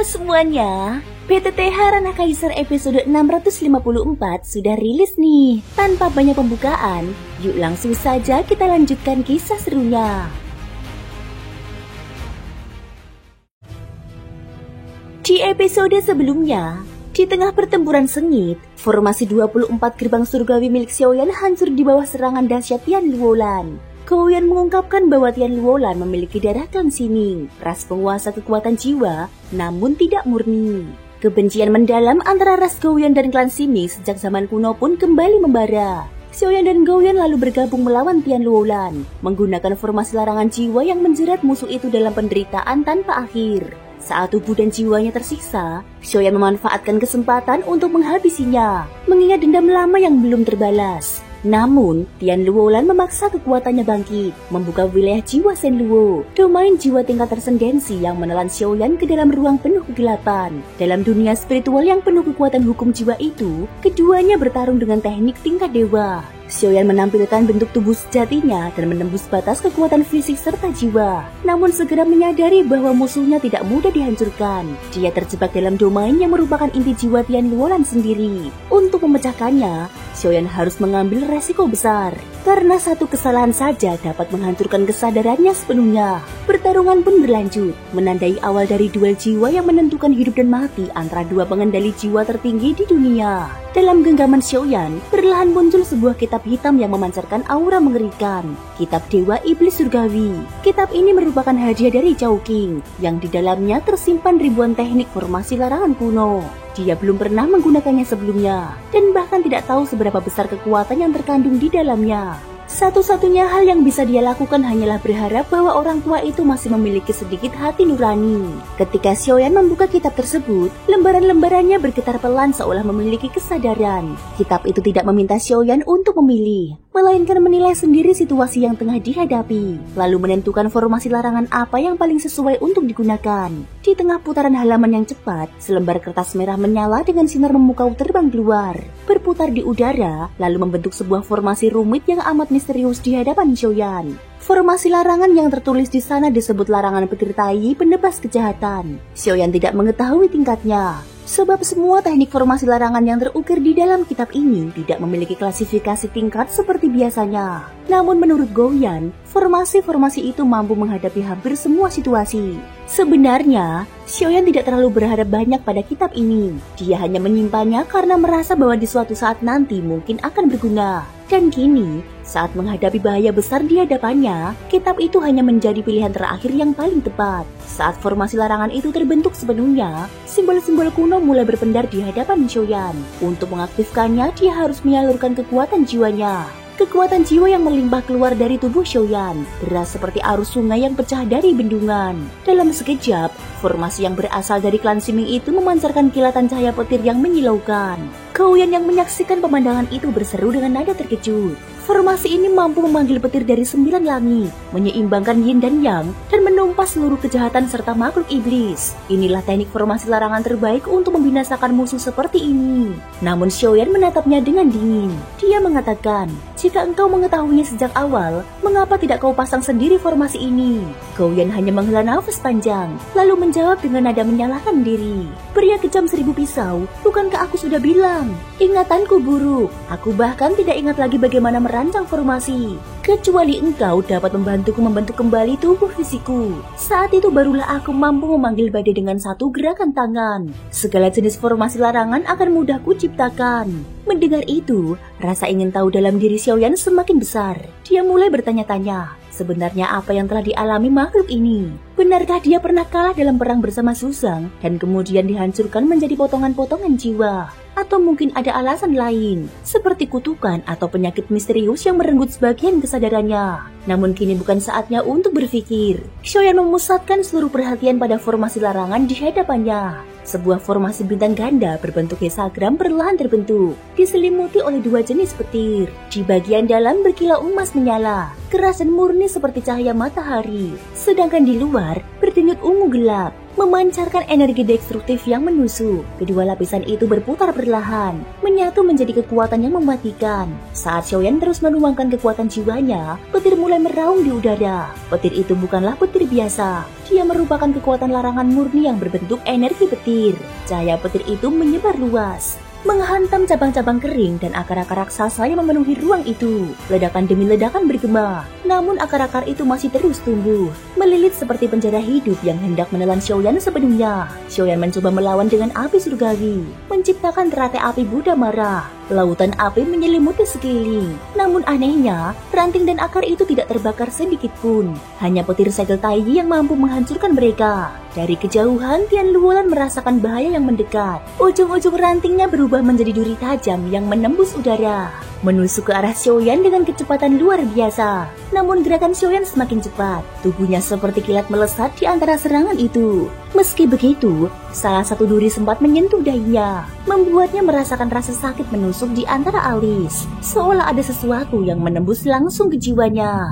Halo semuanya, PTTH Ranah Kaisar episode 654 sudah rilis nih. Tanpa banyak pembukaan, yuk langsung saja kita lanjutkan kisah serunya. Di episode sebelumnya, di tengah pertempuran sengit, formasi 24 gerbang surgawi milik Xiaoyan hancur di bawah serangan dahsyat Tian Luolan. Gouyan mengungkapkan bahwa Tian Luolan memiliki darah Klan Ximing, ras penguasa kekuatan jiwa, namun tidak murni. Kebencian mendalam antara ras Gouyan dan Klan Ximing sejak zaman kuno pun kembali membara. Xiaoyan dan Gouyan lalu bergabung melawan Tian Luolan, menggunakan formasi larangan jiwa yang menjerat musuh itu dalam penderitaan tanpa akhir. Saat tubuh dan jiwanya tersiksa, Xiaoyan memanfaatkan kesempatan untuk menghabisinya, mengingat dendam lama yang belum terbalas. Namun, Tian Luolan memaksa kekuatannya bangkit, membuka wilayah jiwa Shen Luo, domain jiwa tingkat tersendensi yang menelan Xiaoyan ke dalam ruang penuh kegelapan. Dalam dunia spiritual yang penuh kekuatan hukum jiwa itu, keduanya bertarung dengan teknik tingkat dewa. Xiaoyan menampilkan bentuk tubuh sejatinya dan menembus batas kekuatan fisik serta jiwa. Namun segera menyadari bahwa musuhnya tidak mudah dihancurkan. Dia terjebak dalam domain yang merupakan inti jiwa Tian Luolan sendiri. Untuk memecahkannya, Xiaoyan harus mengambil resiko besar. Karena satu kesalahan saja dapat menghancurkan kesadarannya sepenuhnya. Pertarungan pun berlanjut, menandai awal dari duel jiwa yang menentukan hidup dan mati antara dua pengendali jiwa tertinggi di dunia. Dalam genggaman Xiaoyan, perlahan muncul sebuah kitab hitam yang memancarkan aura mengerikan. Kitab Dewa Iblis Surgawi. Kitab ini merupakan hadiah dari Chowking, yang di dalamnya tersimpan ribuan teknik formasi larangan kuno. Dia belum pernah menggunakannya sebelumnya, dan bahkan tidak tahu seberapa besar kekuatan yang terkandung di dalamnya. Satu-satunya hal yang bisa dia lakukan hanyalah berharap bahwa orang tua itu masih memiliki sedikit hati nurani. Ketika Xiaoyan membuka kitab tersebut, lembaran-lembarannya bergetar pelan seolah memiliki kesadaran. Kitab itu tidak meminta Xiaoyan untuk memilih, melainkan menilai sendiri situasi yang tengah dihadapi, lalu menentukan formasi larangan apa yang paling sesuai untuk digunakan. Di tengah putaran halaman yang cepat, selembar kertas merah menyala dengan sinar memukau terbang keluar, berputar di udara, lalu membentuk sebuah formasi rumit yang amat misterius di hadapan Xiaoyan. Formasi larangan yang tertulis di sana disebut larangan petir tai penebas kejahatan. Xiaoyan tidak mengetahui tingkatnya, sebab semua teknik formasi larangan yang terukir di dalam kitab ini tidak memiliki klasifikasi tingkat seperti biasanya. Namun menurut Gouyan, formasi-formasi itu mampu menghadapi hampir semua situasi. Sebenarnya, Xiaoyan tidak terlalu berharap banyak pada kitab ini. Dia hanya menyimpannya karena merasa bahwa di suatu saat nanti mungkin akan berguna. Dan kini, saat menghadapi bahaya besar di hadapannya, kitab itu hanya menjadi pilihan terakhir yang paling tepat. Saat formasi larangan itu terbentuk sepenuhnya, simbol-simbol kuno mulai berpendar di hadapan Xiaoyan. Untuk mengaktifkannya, dia harus menyalurkan kekuatan jiwanya. Kekuatan jiwa yang melimpah keluar dari tubuh Xiaoyan, deras seperti arus sungai yang pecah dari bendungan. Dalam sekejap, formasi yang berasal dari Klan Ximing itu memancarkan kilatan cahaya petir yang menyilaukan. Gouyan yang menyaksikan pemandangan itu berseru dengan nada terkejut. Formasi ini mampu memanggil petir dari 9 langit, menyeimbangkan yin dan yang, dan menumpas seluruh kejahatan serta makhluk iblis. Inilah teknik formasi larangan terbaik untuk membinasakan musuh seperti ini. Namun Xiaoyan menatapnya dengan dingin. Dia mengatakan, jika engkau mengetahuinya sejak awal, mengapa tidak kau pasang sendiri formasi ini? Gouyan hanya menghela nafas panjang, lalu menjawab dengan nada menyalahkan diri. Pria kejam 1000 pisau, bukankah aku sudah bilang? Ingatanku buruk. Aku bahkan tidak ingat lagi bagaimana merancang formasi. Kecuali engkau dapat membantuku membentuk kembali tubuh fisikku. Saat itu barulah aku mampu memanggil badai dengan satu gerakan tangan. Segala jenis formasi larangan akan mudah kuciptakan. Mendengar itu, rasa ingin tahu dalam diri Xiaoyan semakin besar. Dia mulai bertanya-tanya, sebenarnya apa yang telah dialami makhluk ini? Benarkah dia pernah kalah dalam perang bersama Susang dan kemudian dihancurkan menjadi potongan-potongan jiwa? Atau mungkin ada alasan lain, seperti kutukan atau penyakit misterius yang merenggut sebagian kesadarannya. Namun kini bukan saatnya untuk berpikir. Xiaoyan memusatkan seluruh perhatian pada formasi larangan di hadapannya. Sebuah formasi bintang ganda berbentuk hexagram perlahan terbentuk, diselimuti oleh 2 jenis petir. Di bagian dalam berkilau emas menyala, keras dan murni seperti cahaya matahari. Sedangkan di luar berdenyut ungu gelap. memancarkan energi destruktif yang menusuk. Kedua lapisan itu berputar perlahan, menyatu menjadi kekuatan yang mematikan. Saat Xiaoyan terus menuangkan kekuatan jiwanya, petir mulai meraung di udara. Petir itu bukanlah petir biasa. Dia merupakan kekuatan larangan murni yang berbentuk energi petir. Cahaya petir itu menyebar luas, menghantam cabang-cabang kering dan akar-akar raksasa yang memenuhi ruang itu. Ledakan demi ledakan bergema, namun akar-akar itu masih terus tumbuh, melilit seperti penjara hidup yang hendak menelan Xiaoyan sepenuhnya. Xiaoyan mencoba melawan dengan api surgawi, menciptakan teratai api Buddha marah. Lautan api menyelimuti sekeliling. Namun anehnya, ranting dan akar itu tidak terbakar sedikit pun. Hanya petir segel taiji yang mampu menghancurkan mereka. Dari kejauhan, Tian Luolan merasakan bahaya yang mendekat. Ujung-ujung rantingnya berubah menjadi duri tajam yang menembus udara, menusuk ke arah Xiaoyan dengan kecepatan luar biasa. Namun gerakan Xiaoyan semakin cepat. Tubuhnya seperti kilat melesat di antara serangan itu. Meski begitu, salah satu duri sempat menyentuh dahinya, membuatnya merasakan rasa sakit menusuk di antara alis, seolah ada sesuatu yang menembus langsung ke jiwanya.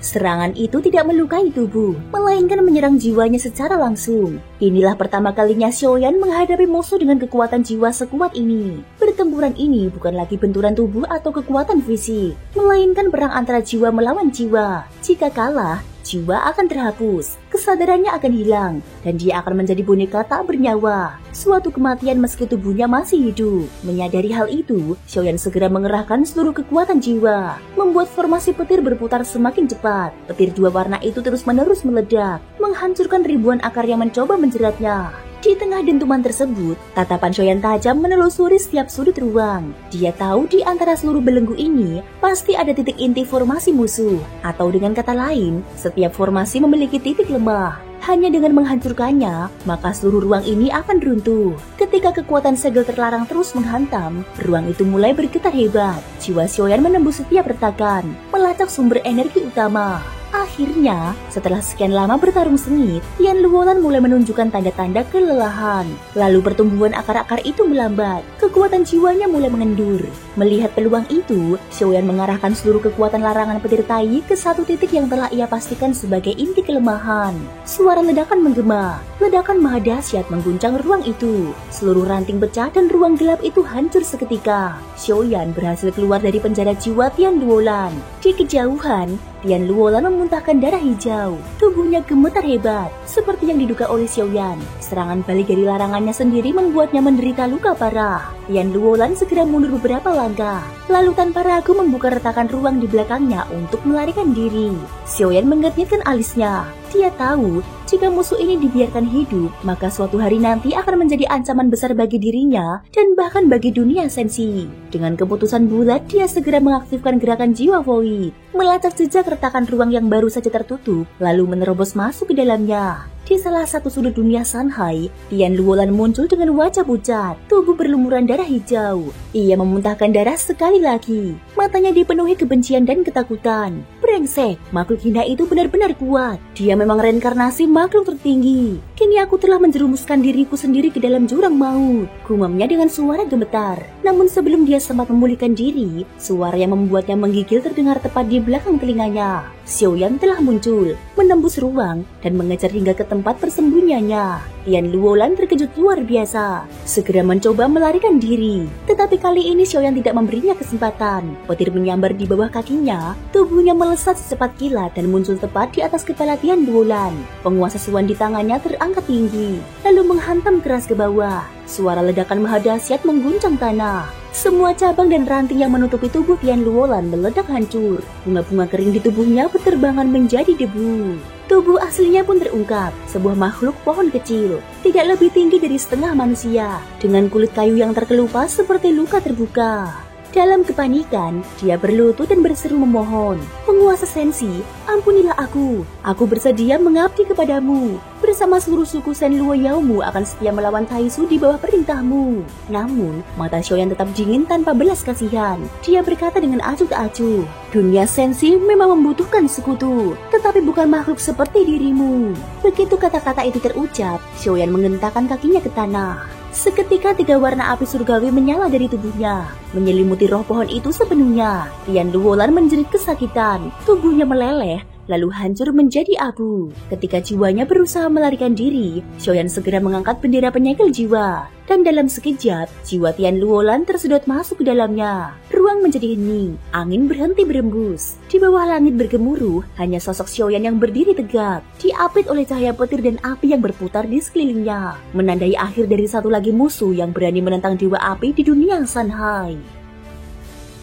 Serangan itu tidak melukai tubuh, melainkan menyerang jiwanya secara langsung. Inilah pertama kalinya Xiaoyan menghadapi musuh dengan kekuatan jiwa sekuat ini. Pertempuran ini bukan lagi benturan tubuh atau kekuatan fisik, melainkan perang antara jiwa melawan jiwa. Jika kalah, jiwa akan terhapus, kesadarannya akan hilang, dan dia akan menjadi boneka tak bernyawa. Suatu kematian meski tubuhnya masih hidup. Menyadari hal itu, Xiaoyan segera mengerahkan seluruh kekuatan jiwa, membuat formasi petir berputar semakin cepat. Petir dua warna itu terus-menerus meledak, menghancurkan ribuan akar yang mencoba menjeratnya. Di tengah dentuman tersebut, tatapan Xiaoyan tajam menelusuri setiap sudut ruang. Dia tahu di antara seluruh belenggu ini pasti ada titik inti formasi musuh, atau dengan kata lain, setiap formasi memiliki titik lemah. Hanya dengan menghancurkannya, maka seluruh ruang ini akan runtuh. Ketika kekuatan segel terlarang terus menghantam, ruang itu mulai bergetar hebat. Jiwa Xiaoyan menembus setiap retakan, melacak sumber energi utama. Akhirnya, setelah sekian lama bertarung sengit, Tian Luolan mulai menunjukkan tanda-tanda kelelahan. Lalu pertumbuhan akar-akar itu melambat, kekuatan jiwanya mulai mengendur. Melihat peluang itu, Xiaoyan mengarahkan seluruh kekuatan larangan petir tai ke satu titik yang telah ia pastikan sebagai inti kelemahan. Suara ledakan menggema, ledakan maha dahsyat mengguncang ruang itu. Seluruh ranting pecah dan ruang gelap itu hancur seketika. Xiaoyan berhasil keluar dari penjara jiwa Tian Luolan. Di kejauhan, Tian Luolan memuntahkan darah hijau. Tubuhnya gemetar hebat, seperti yang diduga oleh Xiaoyan. Serangan balik dari larangannya sendiri membuatnya menderita luka parah. Tian Luolan segera mundur beberapa langkah, lalu tanpa ragu membuka retakan ruang di belakangnya untuk melarikan diri. Xiaoyan mengernyitkan alisnya. Dia tahu, jika musuh ini dibiarkan hidup, maka suatu hari nanti akan menjadi ancaman besar bagi dirinya dan bahkan bagi dunia sensi. Dengan keputusan bulat, dia segera mengaktifkan gerakan jiwa void, melacak jejak retakan ruang yang baru saja tertutup, lalu menerobos masuk ke dalamnya. Di salah satu sudut dunia Shanghai, Tian Luolan muncul dengan wajah pucat, tubuh berlumuran darah hijau. Ia memuntahkan darah sekali lagi. Matanya dipenuhi kebencian dan ketakutan. Brengsek, makhluk hina itu benar-benar kuat. Dia memang reinkarnasi makhluk tertinggi. Kini aku telah menjerumuskan diriku sendiri ke dalam jurang maut, gumamnya dengan suara gemetar. Namun sebelum dia sempat memulihkan diri, suara yang membuatnya menggigil terdengar tepat di belakang telinganya. Xiaoyan telah muncul, menembus ruang dan mengejar hingga ke tempat persembunyiannya. Tian Luolan terkejut luar biasa, segera mencoba melarikan diri. Tetapi kali ini Xiaoyan tidak memberinya kesempatan. Petir menyambar di bawah kakinya, tubuhnya melesat secepat kilat dan muncul tepat di atas kepala Tian Luolan. Penguasa Suan di tangannya terangkat tinggi, lalu menghantam keras ke bawah. Suara ledakan maha dahsyat mengguncang tanah. Semua cabang dan ranting yang menutupi tubuh Tian Luolan meledak hancur. Bunga-bunga kering di tubuhnya berterbangan menjadi debu. Tubuh aslinya pun terungkap, sebuah makhluk pohon kecil, tidak lebih tinggi dari setengah manusia, dengan kulit kayu yang terkelupas seperti luka terbuka. Dalam kepanikan, dia berlutut dan berseru memohon, "Penguasa Sensi, ampunilah aku. Aku bersedia mengabdi kepadamu. Bersama seluruh suku Shen Luo Yaomu akan setia melawan Taisu di bawah perintahmu." Namun, mata Xiaoyan tetap dingin tanpa belas kasihan. Dia berkata dengan acuh tak acuh, "Dunia Sensi memang membutuhkan sekutu, tetapi bukan makhluk seperti dirimu." Begitu kata-kata itu terucap, Xiaoyan menghentakkan kakinya ke tanah. Seketika 3 warna api surgawi menyala dari tubuhnya, menyelimuti roh pohon itu sepenuhnya. Tian Luolan menjerit kesakitan, tubuhnya meleleh, lalu hancur menjadi abu. Ketika jiwanya berusaha melarikan diri, Xiaoyan segera mengangkat bendera penyegel jiwa. Dan dalam sekejap, jiwa Tian Luolan tersedot masuk ke dalamnya. Ruang menjadi hening, angin berhenti berembus. Di bawah langit bergemuruh, hanya sosok Xiaoyan yang berdiri tegak, diapit oleh cahaya petir dan api yang berputar di sekelilingnya, menandai akhir dari satu lagi musuh yang berani menentang dewa api di dunia Sanhai.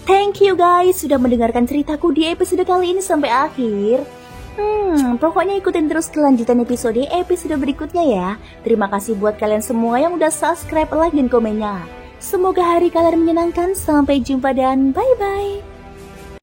Thank you guys sudah mendengarkan ceritaku di episode kali ini sampai akhir. Pokoknya ikutin terus kelanjutan episode berikutnya ya. Terima kasih buat kalian semua yang udah subscribe, like, dan komennya. Semoga hari kalian menyenangkan. Sampai jumpa dan bye-bye.